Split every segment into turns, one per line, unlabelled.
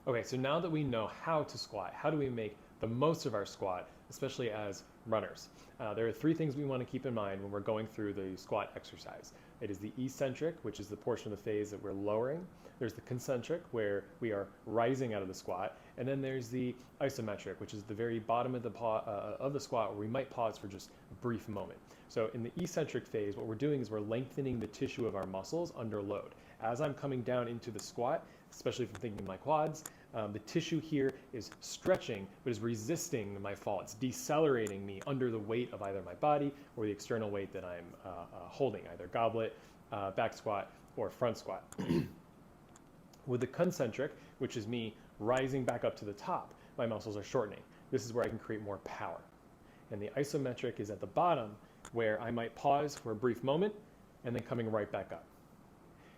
Okay, so now that we know how to squat, how do we make the most of our squat, especially as runners? There are three things we want to keep in mind when we're going through the squat exercise. It is the eccentric, which is the portion of the phase that we're lowering. There's the concentric, where we are rising out of the squat. And then there's the isometric, which is the very bottom of the squat, where we might pause for just a brief moment. So in the eccentric phase, what we're doing is we're lengthening the tissue of our muscles under load. As I'm coming down into the squat, especially if I'm thinking of my quads, the tissue here is stretching, but is resisting my fall. It's decelerating me under the weight of either my body or the external weight that I'm holding, either goblet, back squat, or front squat. With the concentric, which is me rising back up to the top, my muscles are shortening. This is where I can create more power. And the isometric is at the bottom, where I might pause for a brief moment and then coming right back up.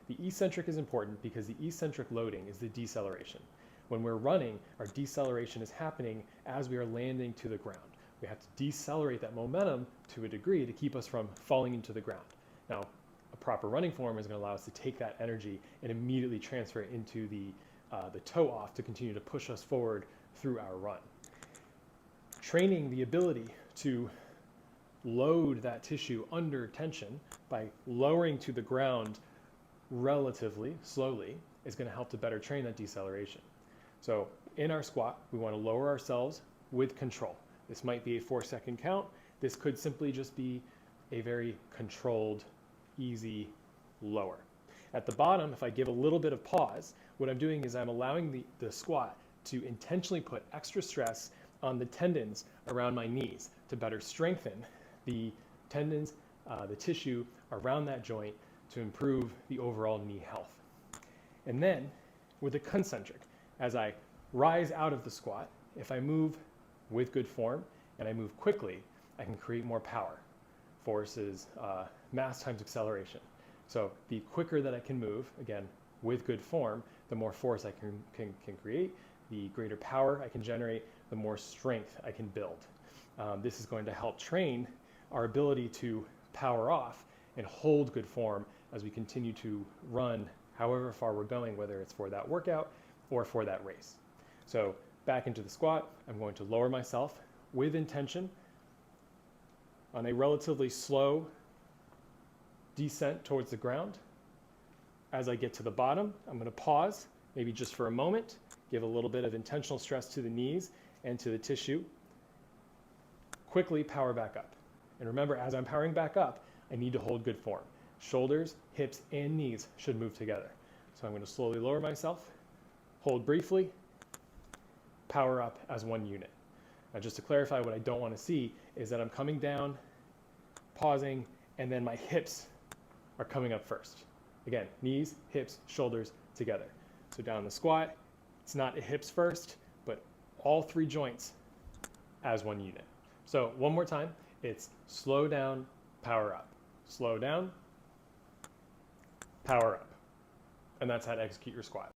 The eccentric is important because the eccentric loading is the deceleration. When we're running, our deceleration is happening as we are landing to the ground. We have to decelerate that momentum to a degree to keep us from falling into the ground. Now, a proper running form is going to allow us to take that energy and immediately transfer it into the toe off to continue to push us forward through our run. Training the ability to load that tissue under tension by lowering to the ground relatively slowly is going to help to better train that deceleration. So in our squat, we want to lower ourselves with control. This might be a 4-second count. This could simply just be a very controlled, easy lower. At the bottom, if I give a little bit of pause, what I'm doing is I'm allowing the squat to intentionally put extra stress on the tendons around my knees to better strengthen the tendons, the tissue around that joint to improve the overall knee health. And then with the concentric, as I rise out of the squat, if I move with good form and I move quickly, I can create more power. Force is mass times acceleration. So the quicker that I can move, again, with good form, the more force I can create, the greater power I can generate, the more strength I can build. This is going to help train our ability to power off and hold good form as we continue to run however far we're going, whether it's for that workout or for that race. So back into the squat, I'm going to lower myself with intention on a relatively slow descent towards the ground. As I get to the bottom, I'm going to pause, maybe just for a moment, give a little bit of intentional stress to the knees and to the tissue. Quickly power back up. And remember, as I'm powering back up, I need to hold good form. Shoulders, hips, and knees should move together. So I'm going to slowly lower myself, hold briefly, power up as one unit. Now, just to clarify, what I don't want to see is that I'm coming down, pausing, and then my hips are coming up first. Again, knees, hips, shoulders together. So down the squat, it's not hips first, but all three joints as one unit. So one more time, it's slow down, power up. Slow down, power up. And that's how to execute your squat.